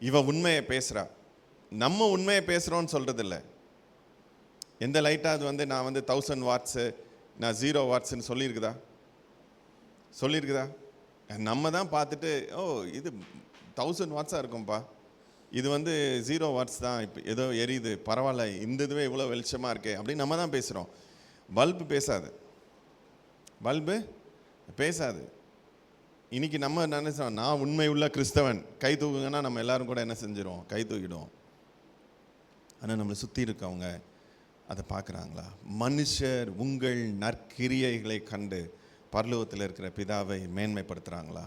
இவ உண்மையை பேசுறா, நம்ம உண்மையை பேசுறோம்னு சொல்றது இல்லை. எந்த லைட்டாவது வந்து நான் வந்து 1000 வாட்ஸு, நான் 0 வாட்ஸ்ன்னு சொல்லியிருக்குதா? நம்ம தான் பார்த்துட்டு, இது 1000 வாட்ஸாக இருக்கும்பா, இது வந்து 0 வாட்ஸ் தான், இப்போ ஏதோ எரியுது, பரவாயில்ல, இந்த இதுவே இவ்வளோ வெளிச்சமாக இருக்கே அப்படின்னு நம்ம தான் பேசுகிறோம். பல்பு பேசாது. இன்னைக்கு நம்ம நினைச்சோம், நான் உண்மை உள்ள கிறிஸ்தவன், கை தூக்குங்கன்னா நம்ம எல்லாரும் கூட என்ன செஞ்சிருவோம், கை தூக்கிடுவோம். ஆனால் நம்மளை சுற்றி இருக்கவங்க அதை பார்க்குறாங்களா? மனுஷர் உங்கள் நற்கிரியைகளை கண்டு பரலோகத்தில் இருக்கிற பிதாவை மேன்மைப்படுத்துகிறாங்களா?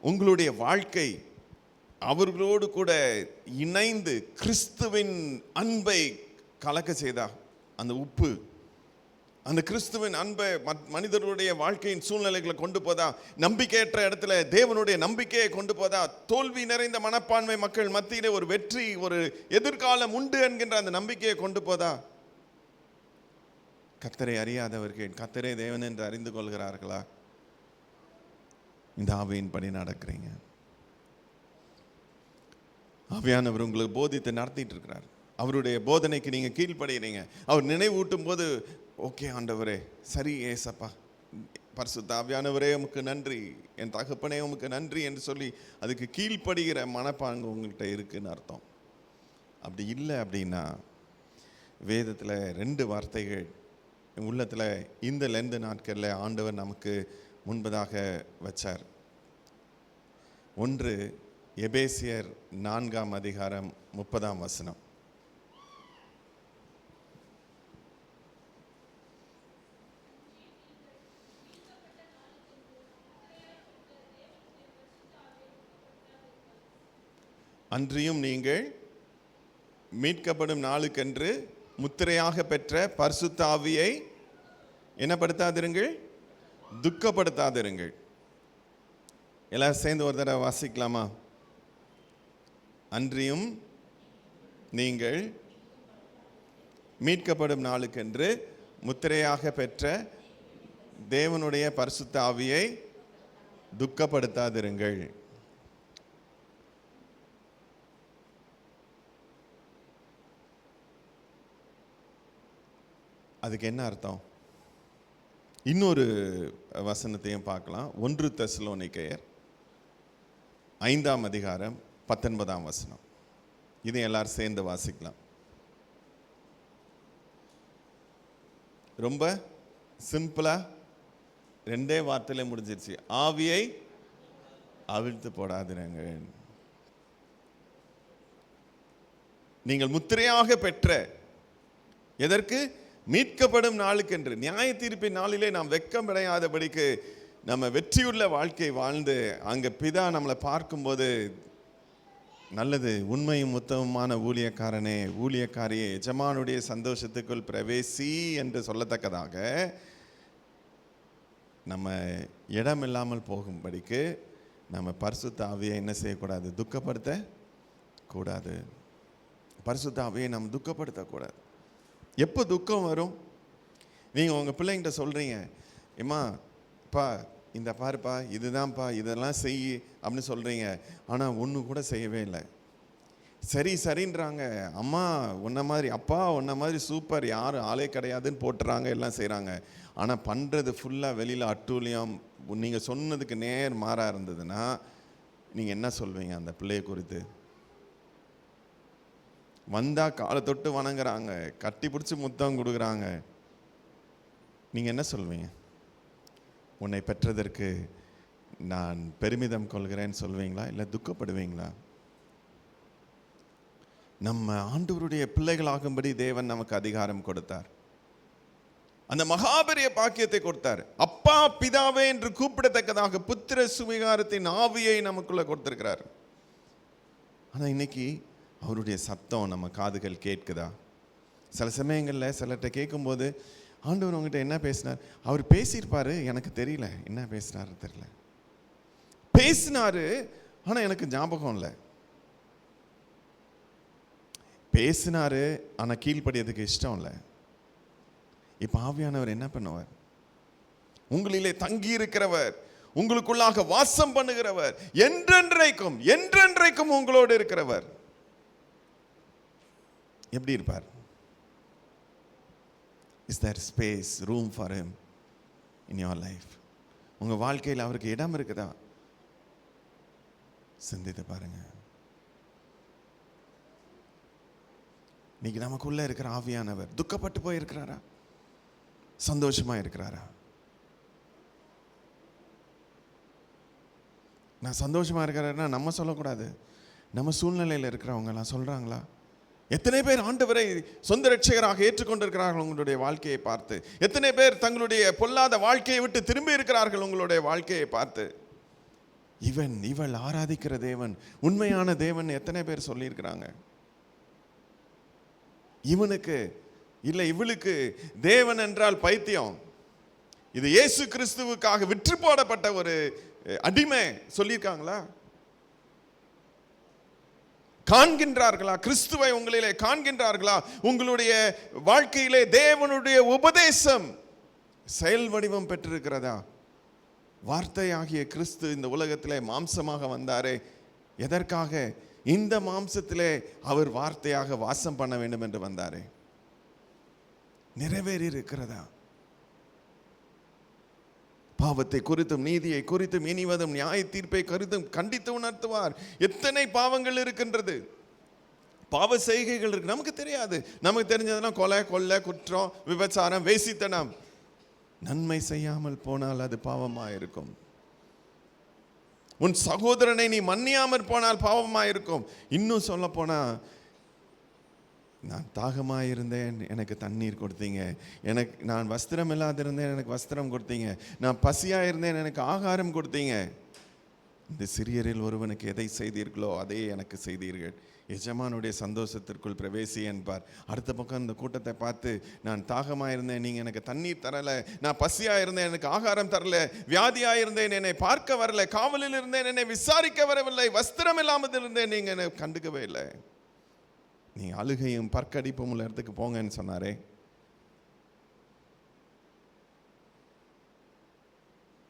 உங்களுடைய வாழ்க்கை அவர்களோடு கூட இணைந்து கிறிஸ்துவின் அன்பை கலக்க செய்தா? அந்த உப்பு, அந்த கிறிஸ்துவின் அன்பை மனிதர்களுடைய வாழ்க்கையின் சூழ்நிலைகளை கொண்டு போதா? நம்பிக்கையற்ற இடத்துல தேவனுடைய நம்பிக்கையை கொண்டு போதா? தோல்வி நிறைந்த மனப்பான்மை மக்கள் மத்தியிலே ஒரு வெற்றி, ஒரு எதிர்காலம் உண்டு என்கின்ற அந்த நம்பிக்கையை கொண்டு போதா? கர்த்தரை அறியாதவர்கள் கர்த்தரே தேவன் என்று அறிந்து கொள்கிறார்களா? இந்த ஆவியின் படி நடக்கிறீங்க. ஆவியானவர் உங்களுக்கு போதித்து நடத்திட்டு இருக்கிறார். அவருடைய போதனைக்கு நீங்கள் கீழ்ப்படுகிறீங்க. அவர் நினைவூட்டும் போது, ஓகே ஆண்டவரே, சரி ஏசப்பா, பரிசுத்த ஆவியானவரே உமக்கு நன்றி, என் தகப்பனே உமக்கு நன்றி என்று சொல்லி அதுக்கு கீழ்ப்படுகிற மனப்பாங்கு உங்கள்கிட்ட இருக்குன்னு அர்த்தம். அப்படி இல்லை அப்படின்னா, வேதத்தில் 2 வார்த்தைகள் உள்ளத்தில் இந்த லெந்து நாட்களில் ஆண்டவர் நமக்கு முன்பதாக வச்சார். ஒன்று எபேசியர் 4ஆம் அதிகாரம் 30ஆம் வசனம். அன்றியும் நீங்கள் மீட்கப்படும் நாளுக்கென்று முத்திரையாக பெற்ற பரிசுத்த ஆவியை என்னப்படுத்தாதிருங்கள், துக்கப்படுத்தாதிருங்கள். எல்லாரும் சேர்ந்து ஒரு தடவை வாசிக்கலாமா? அன்றியும் நீங்கள் மீட்கப்படும் நாளுக்கென்று முத்திரையாக பெற்ற தேவனுடைய பரிசுத்த ஆவியை துக்கப்படுத்தாதிருங்கள். அதுக்கு என்ன அர்த்தம்? இன்னொரு வசனத்தையும் பார்க்கலாம். 1 தெசலோனிக்கேயர் 5ஆம் அதிகாரம் 19ஆம் வசனம். இதை எல்லாரும் சேர்ந்து வாசிக்கலாம். ரொம்ப சிம்பிளா 2 வார்த்தையில முடிஞ்சிருச்சு. ஆவியை அவிழ்த்து போடாதிருங்க. நீங்கள் முத்திரையாக பெற்ற எதற்கு? மீட்கப்படும் நாளுக்கென்று. நியாய தீர்ப்பின் நாளிலே நாம் வெட்கமடையாதபடிக்கு நம்ம வெற்றியுள்ள வாழ்க்கை வாழ்ந்து அங்க பிதா நம்மளை பார்க்கும்போது, நல்லது, உண்மையும் உத்தமமான ஊழியக்காரனே, ஊழியக்காரியே, எஜமானுடைய சந்தோஷத்துக்குள் பிரவேசி என்று சொல்லத்தக்கதாக நம்ம இடம் இல்லாமல் போகும்படிக்கு நம்ம பரிசுத்த ஆவியை என்ன செய்யக்கூடாது? துக்கப்படுத்த கூடாது. பரிசுத்த ஆவியை நம்ம துக்கப்படுத்தக்கூடாது. எப்போ துக்கம் வரும்? நீங்கள் உங்கள் பிள்ளைங்கிட்ட சொல்கிறீங்க, ஏம்மா பா இந்த பாருப்பா, இதுதான்ப்பா, இதெல்லாம் செய் அப்படின்னு சொல்கிறீங்க. ஆனால் ஒன்று கூட செய்யவே இல்லை. சரி சரின்றாங்க. அம்மா உன்ன மாதிரி, அப்பா உன்ன மாதிரி சூப்பர், யாரும் ஆளே கிடையாதுன்னு போட்டுறாங்க, எல்லாம் செய்கிறாங்க. ஆனால் பண்ணுறது ஃபுல்லாக வெளியில் அட்டூழியம், நீங்கள் சொன்னதுக்கு நேர் மாறாக இருந்ததுன்னா நீங்கள் என்ன சொல்வீங்க அந்த பிள்ளையை குறித்து? வந்தால் காலை தொட்டு வணங்குறாங்க, கட்டி பிடிச்சி முத்தம் கொடுக்குறாங்க, நீங்கள் என்ன சொல்வீங்க? உன்னை பெற்றதற்கு நான் பெருமிதம் கொள்கிறேன்னு சொல்வீங்களா, இல்லை துக்கப்படுவீங்களா? நம்ம ஆண்டவருடைய பிள்ளைகளாகும்படி தேவன் நமக்கு அதிகாரம் கொடுத்தார். அந்த மகாபெரிய பாக்கியத்தை கொடுத்தார். அப்பா பிதாவே என்று கூப்பிடத்தக்கதாக புத்திர சுவிகாரத்தின் ஆவியை நமக்குள்ள கொடுத்திருக்கிறார். ஆனால் இன்னைக்கு அவருடைய சத்தம் நம்ம காதுகள் கேட்குதா? சில சமயங்களில் சிலர்கிட்ட கேட்கும்போது, ஆண்டவர் உங்ககிட்ட என்ன பேசினார்? அவர் பேசியிருப்பாரு, எனக்கு தெரியல என்ன பேசினாரு தெரியல. பேசினாரு, ஆனால் எனக்கு ஞாபகம் இல்லை. பேசினாரு, ஆனால் கீழ்ப்படியதுக்கு இஷ்டம் இல்லை. இப்போ ஆவியானவர் என்ன பண்ணுவார்? உங்களிலே தங்கி இருக்கிறவர், உங்களுக்குள்ளாக வாசம் பண்ணுகிறவர், என்றென்றைக்கும் என்றென்றைக்கும் உங்களோடு இருக்கிறவர் எப்படி இருப்பார்? Is there space, room for him in your life? உங்க வாழ்க்கையில் அவருக்கு இடம் இருக்குதா? சிந்தித்து பாருங்க. இன்னைக்கு நமக்குள்ள இருக்கிற ஆவியானவர் துக்கப்பட்டு போயிருக்கிறாரா, சந்தோஷமா இருக்கிறாரா? நான் சந்தோஷமா இருக்கிறேன்னா நம்ம சொல்லக்கூடாது, நம்ம சூழ்நிலையில் இருக்கிறவங்க எல்லாம் சொல்றாங்களா? எத்தனை பேர் ஆண்டவரை சொந்த ரட்சகராக ஏற்றுக்கொண்டிருக்கிறார்கள் உங்களுடைய வாழ்க்கையை பார்த்து? எத்தனை பேர் தங்களுடைய பொல்லாத வாழ்க்கையை விட்டு திரும்பி இருக்கிறார்கள் உங்களுடைய வாழ்க்கையை பார்த்து? இவள் ஆராதிக்கிற தேவன் உண்மையான தேவன் எத்தனை பேர் சொல்லியிருக்கிறாங்க? இவனுக்கு இல்லை இவளுக்கு தேவன் என்றால் பைத்தியம், இது இயேசு கிறிஸ்துவுக்காக விற்று போடப்பட்ட ஒரு அடிமை சொல்லியிருக்காங்களா? காண்கின்றார்களா? கிறிஸ்துவை உங்களிலே காண்கின்றார்களா? உங்களுடைய வாழ்க்கையிலே தேவனுடைய உபதேசம் செயல் வடிவம் பெற்றிருக்கிறதா? வார்த்தையாகிய கிறிஸ்து இந்த உலகத்திலே மாம்சமாக வந்தாரே, எதற்காக? இந்த மாம்சத்திலே அவர் வார்த்தையாக வாசம் பண்ண வேண்டும் என்று வந்தாரே, நிறைவேறி இருக்கிறதா? பாவத்தை குறித்தும் நீதியை குறித்தும் இனிவதும் நியாய தீர்ப்பை குறித்தும் கண்டித்து உணர்த்துவார். எத்தனை பாவங்கள் இருக்கின்றது, பாவ செய்கைகள் இருக்கு, நமக்கு தெரியாது. நமக்கு தெரிஞ்சதுன்னா கொலை, கொள்ளை, குற்றம், விபச்சாரம், வேசித்தனம். நன்மை செய்யாமல் போனால் அது பாவமாயிருக்கும். உன் சகோதரனை நீ மன்னியாமற் போனால் பாவமாயிருக்கும். இன்னும் சொல்ல போனா, நான் தாகமாயிருந்தேன் எனக்கு தண்ணீர் கொடுத்தீங்க, நான் வஸ்திரம் இல்லாதிருந்தேன் எனக்கு வஸ்திரம் கொடுத்தீங்க, நான் பசியாக இருந்தேன் எனக்கு ஆகாரம் கொடுத்தீங்க. இந்த சிறியரில் ஒருவனுக்கு எதை செய்தீர்களோ அதே எனக்கு செய்தீர்கள், எஜமானுடைய சந்தோஷத்திற்குள் பிரவேசி என்பார். அடுத்த பக்கம் இந்த கூட்டத்தை பார்த்து, நான் தாகமாக இருந்தேன் நீங்கள் எனக்கு தண்ணீர் தரலை, நான் பசியாக இருந்தேன் எனக்கு ஆகாரம் தரல, வியாதியாக இருந்தேன் என்னை பார்க்க வரல, காவலில் இருந்தேன் என்னை விசாரிக்க வரவில்லை, வஸ்திரம் இல்லாமல் இருந்தேன் நீங்கள் என்னை கண்டுக்கவே இல்லை, நீ அழுகையும் பற்கடிப்பும் உள்ள இடத்துக்கு போங்கன்னு சொன்னாரே.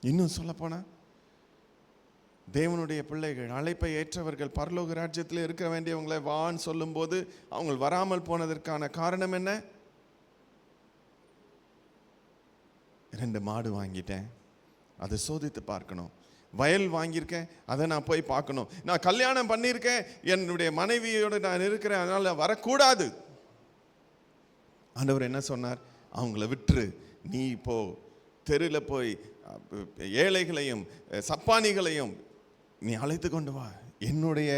இன்னும் சொல்ல போனா, தேவனுடைய பிள்ளைகள் அழைப்பை ஏற்றவர்கள் பரலோக ராஜ்யத்தில் இருக்க வேண்டியவங்களை வான்னு சொல்லும் போது அவங்க வராமல் போனதற்கான காரணம் என்ன? 2 மாடு வாங்கிட்டேன், அதை சோதித்து பார்க்கணும். வயல் வாங்கியிருக்கேன், அதை நான் போய் பார்க்கணும். நான் கல்யாணம் பண்ணியிருக்கேன், என்னுடைய மனைவியோடு நான் இருக்கிறேன், அதனால வரக்கூடாது. ஆண்டவர் என்ன சொன்னார்? அவங்கள விட்டுரு, நீ இப்போ தெருவில் போய் ஏழைகளையும் சப்பானிகளையும் நீ அழைத்து கொண்டு வா, என்னுடைய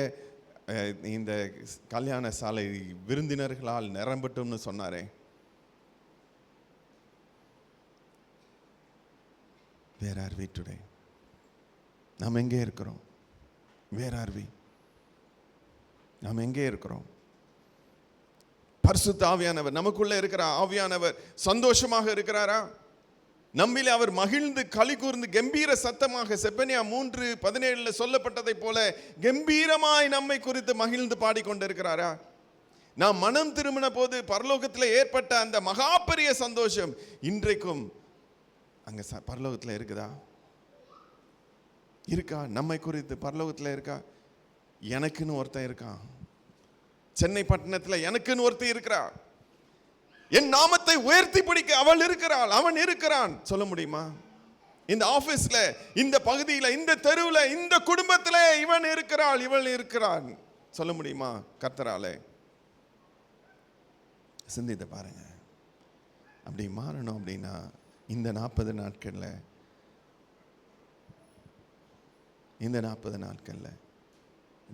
இந்த கல்யாண சாலை விருந்தினர்களால் நிரம்பட்டும்னு சொன்னாரே. Where are we today? நாம் எங்கே இருக்கிறோம்? Where are we? நாம் எங்கே இருக்கிறோம்? பரிசுத்த ஆவியானவர் நமக்குள்ள இருக்கிற ஆவியானவர் சந்தோஷமாக இருக்கிறாரா? நம்மிலே அவர் மகிழ்ந்து களி கூர்ந்து கம்பீர சத்தமாக செப்பனியா 3:17 சொல்லப்பட்டதை போல கம்பீரமாய் நம்மை குறித்து மகிழ்ந்து பாடிக்கொண்டிருக்கிறாரா? நாம் மனம் திரும்பின போது பரலோகத்தில் ஏற்பட்ட அந்த மகா பெரிய சந்தோஷம் இன்றைக்கும் அங்க பரலோகத்தில் இருக்குதா? இருக்கா? நம்மை குறித்து பரலோகத்தில் இருக்கா? எனக்குன்னு ஒருத்தன் இருக்கான். சென்னை பட்டணத்தில் எனக்குன்னு ஒருத்தன் இருக்கிறா. என் நாமத்தை உயர்த்தி பிடிக்க அவள் இருக்கிறாள், அவன் இருக்கிறான். சொல்ல முடியுமா? இந்த ஆபீஸ்ல, இந்த பகுதியில, இந்த தெருவுல, இந்த குடும்பத்துல இவன் இருக்கிறாள், இவள் இருக்கிறான். சொல்ல முடியுமா? கர்த்தராலே. சிந்தித்து பாருங்க. அப்படி மாறணும் அப்படின்னா இந்த 40 நாட்கள்ல, இந்த 40 நாட்கள்ல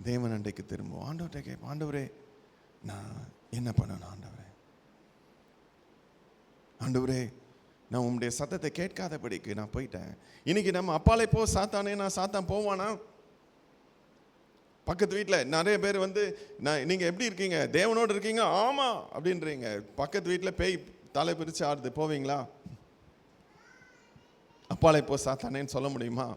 தேவன் அண்டைக்கு திரும்பும். ஆண்டவர்கிட்ட கேட்போம், ஆண்டவரே நான் என்ன பண்ணணும்? ஆண்டவரே நான் உம்முடைய சத்தத்தை கேட்காதபடிக்கு நான் போயிட்டேன். இன்னைக்கு நம்ம அப்பாலே போ சாத்தானே, நான் சாத்தான் போவானா? பக்கத்து வீட்டில் நிறைய பேர் வந்து நீங்கள் எப்படி இருக்கீங்க? தேவனோடு இருக்கீங்க? ஆமாம் அப்படின்றீங்க. பக்கத்து வீட்டில் பேய் தலை பிரித்து ஆடுது, போவீங்களா? அப்பாலே போ சாத்தானேன்னு சொல்ல முடியுமா?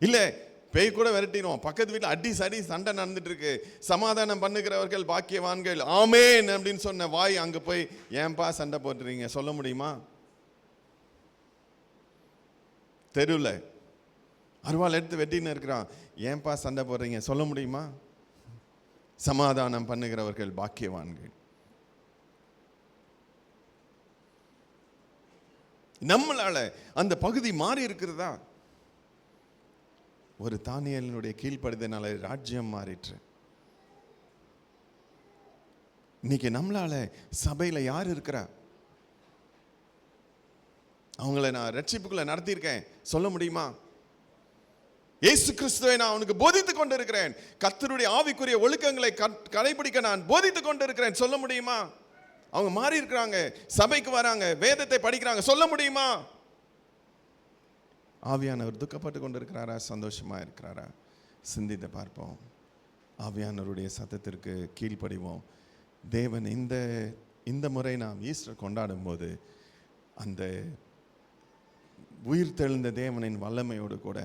இல்லை, பேய் கூட விரட்டிடுவோம். பக்கத்து வீட்டில் அடி சடி சண்டை நடந்துட்டு இருக்கு, சமாதானம் பண்ணுகிறவர்கள் பாக்கியவான்கள், ஆமேன் அப்படின்னு சொன்ன வாய் அங்கே போய் ஏன்பா சண்டை போட்டுறீங்க சொல்ல முடியுமா? தெருவில் அருவாள் எடுத்து வெட்டின்னு இருக்கிறான், ஏன்பா சண்டை போடுறீங்க சொல்ல முடியுமா? சமாதானம் பண்ணுகிறவர்கள் பாக்கியவான்கள். நம்மளால அந்த பகுதி மாறி இருக்கிறதா? ஒரு தானியேலினுடைய கீழ்ப்படுதனால ராஜ்யம் மாறிற்று. இன்னைக்கு நம்மளால சபையில யார் இருக்கிறா? அவங்கள நான் ரட்சிப்புக்குள்ள நடத்தியிருக்கேன் சொல்ல முடியுமா? இயேசு கிறிஸ்துவை நான் அவனுக்கு போதித்துக் கொண்டிருக்கிறேன், கர்த்தருடைய ஆவிக்குரிய ஒழுக்கங்களை கடைபிடிக்க நான் போதித்துக் கொண்டிருக்கிறேன் சொல்ல முடியுமா? அவங்க மாறி இருக்கிறாங்க, சபைக்கு வராங்க, வேதத்தை படிக்கிறாங்க சொல்ல முடியுமா? ஆவியானவர் துக்கப்பட்டு கொண்டிருக்கிறாரா, சந்தோஷமா இருக்கிறாரா? சிந்தித்து பார்ப்போம். ஆவியானவருடைய சத்தத்திற்கு கீழ்ப்படிவோம். தேவன் இந்த முறை நாம் ஈஸ்டர் கொண்டாடும் போது அந்த உயிர் தெழுந்த தேவனின் வல்லமையோடு கூட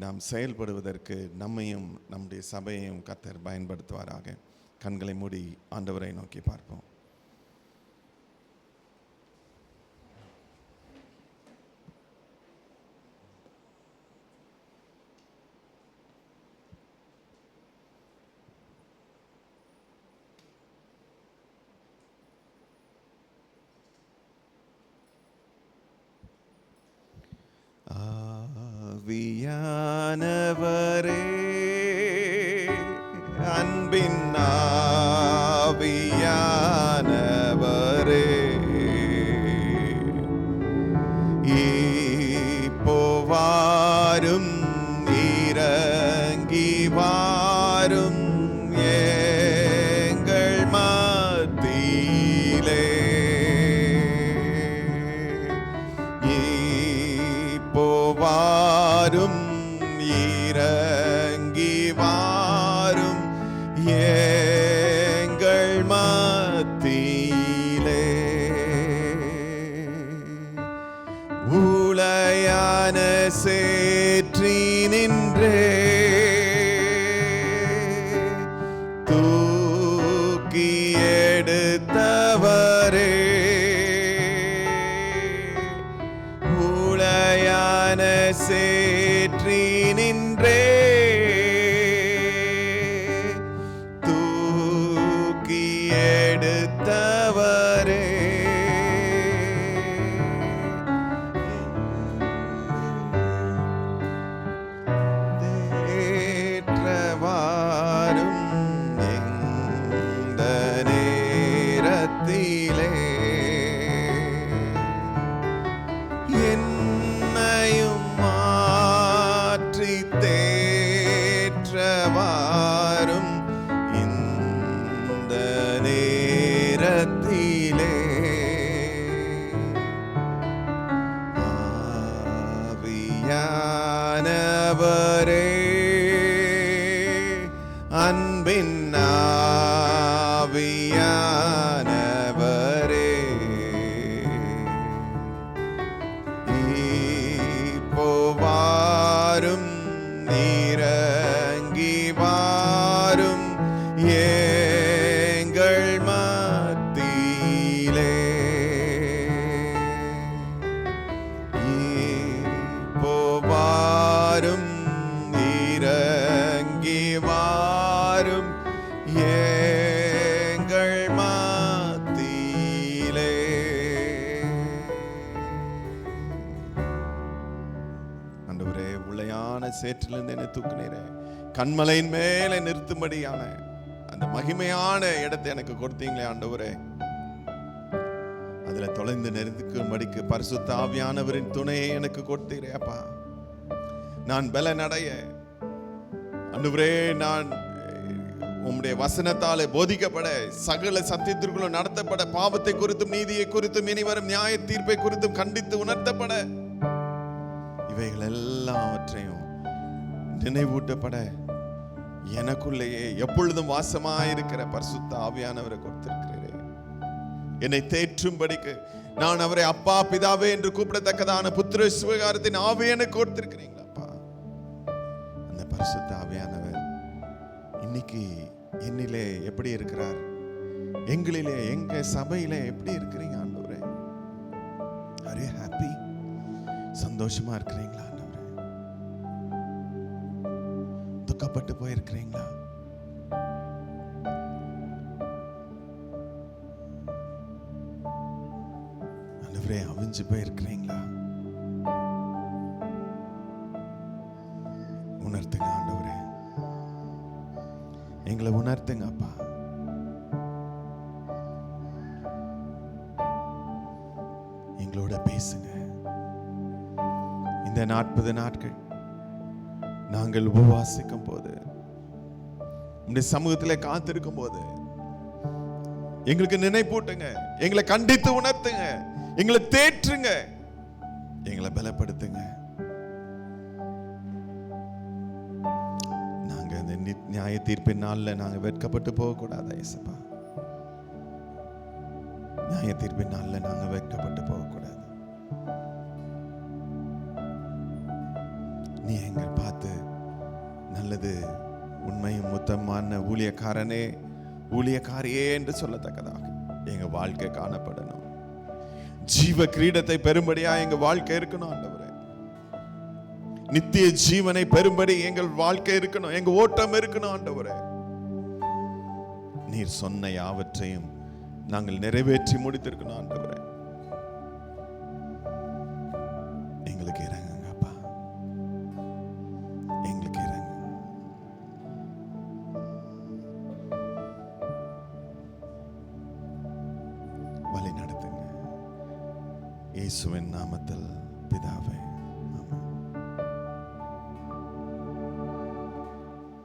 நாம் செயல்படுவதற்கு நம்மையும் நம்முடைய சபையையும் கர்த்தர் பயன்படுத்துவாராக. கண்களை மூடி ஆண்டவரை நோக்கி பார்ப்போம். ஆவியானவரே, அன்பின் ஆவியானவரே, இப்போ வாரும், இறங்கி வாரும் எங்கள் மத்தியிலே. இப்போ வாரும், இறங்கி வாரும் எங்கள் மத்தியிலே. ஊளையான சேற்றி நின்றே தூக்கி எடுத்தவரே, ஊளையான சேற்றி நின்றே தூக்கி எடுத்தவரே, தேற்றவாரும் எந்த நேரத்திலே என்னையும் அன்பின் ஆவியானவரே, இப்போ வாரும் இறங்கி வாரும் எங்கள் மத்தியிலே. இப்போ வாரும் இறங்கி வாரும் எங்கள் மத்தியிலே. ஆண்டவரே, உளையான சேற்றிலிருந்து என்னை தூக்குனீரே, கண்மலையின் மேலே நிறுத்தும்படியான அந்த மகிமையான இடத்தை எனக்கு கொடுத்தீங்களே ஆண்டவரே. அதுல தொலைந்து நெருங்கும்படிக்கு பரிசுத்த ஆவியானவரின் துணையை எனக்கு கொடுத்தீரே அப்பா. நான் பலனடைய ஆண்டவரே, நான் உம்முடைய வசனத்தாலே போதிக்கப்பட, சகல சத்தியத்திற்குள்ளும் நடத்தப்பட, பாவத்தை குறித்தும் நீதியை குறித்தும் இனிவரும் நியாய தீர்ப்பை குறித்தும் கண்டித்து உணர்த்தப்பட, இவைகள் எல்லாவற்றையும் நினைவூட்டப்பட எனக்குள்ளேயே எப்பொழுதும் வாசமாயிருக்கிற பரிசுத்த ஆவியானவரை கொடுத்திருக்கிறீரே. என்னை தேற்றும்படிக்கு நான் அவரை அப்பா பிதாவே என்று கூப்பிடத்தக்கதான புத்திர சுவிகாரத்தின் ஆவியை எனக்கு கொடுத்திருக்கிறீங்களாப்பா. அந்த பரிசுத்த ஆவியானவர் இன்னைக்கு என்னிலே எப்படி இருக்கிறார், எங்களிலே எங்க சபையிலே எப்படி இருக்கிறீங்க ஆண்டவரே? Are you happy? சந்தோஷமா இருக்கிறீங்களா ஆண்டவரே? துக்கப்பட்டு போயிருக்கிறீங்களா? ஆண்டவரே, அவிஞ்சு போயிருக்கிறீங்களா? உணர்த்துங்க ஆண்டவரே, எங்களை உணர்த்துங்க அப்பா. எங்களோட பேசுங்க. இந்த 40 நாட்கள் நாங்கள் உபவாசிக்கும் போது, உம்முடைய சமூகத்திலே காத்திருக்கும் போது எங்களுக்கு நினைப்பூட்டுங்க, எங்களை கண்டித்து உணர்த்துங்க, எங்களை தேற்றுங்க, எங்களை பலப்படுத்துங்க. நாங்க அந்த நியாய தீர்ப்பின் நாள்ல நாங்க வெட்கப்பட்டு போக கூடாது இயேசுப்பா. நியாய தீர்ப்பின் நாள்ல நாங்க வெட்கப்பட்டு போக கூடாது. நீ எங்களை பார்த்து நல்லது உண்மையும் முத்தமான ஊழியக்காரனே ஊழியக்காரியே என்று சொல்லத்தக்கதாக எங்க வாழ்க்கை காணப்படணும். ஜீவ கிரீடத்தை பெறும்படியா எங்க வாழ்க்கை இருக்கணும் ஆண்டவரே. நித்திய ஜீவனை பெறும்படி எங்கள் வாழ்க்கை இருக்கணும், எங்க ஓட்டம் இருக்கணும் ஆண்டவரே. நீர் சொன்ன யாவற்றையும் நாங்கள் நிறைவேற்றி முடித்திருக்கணும் ஆண்டவரே. எங்களுக்கு இறங்குங்க அப்பா, எங்களுக்கு இறங்கு. வழி நடத்துங்க இயேசுவின் நாமத்தில் பிதாவே.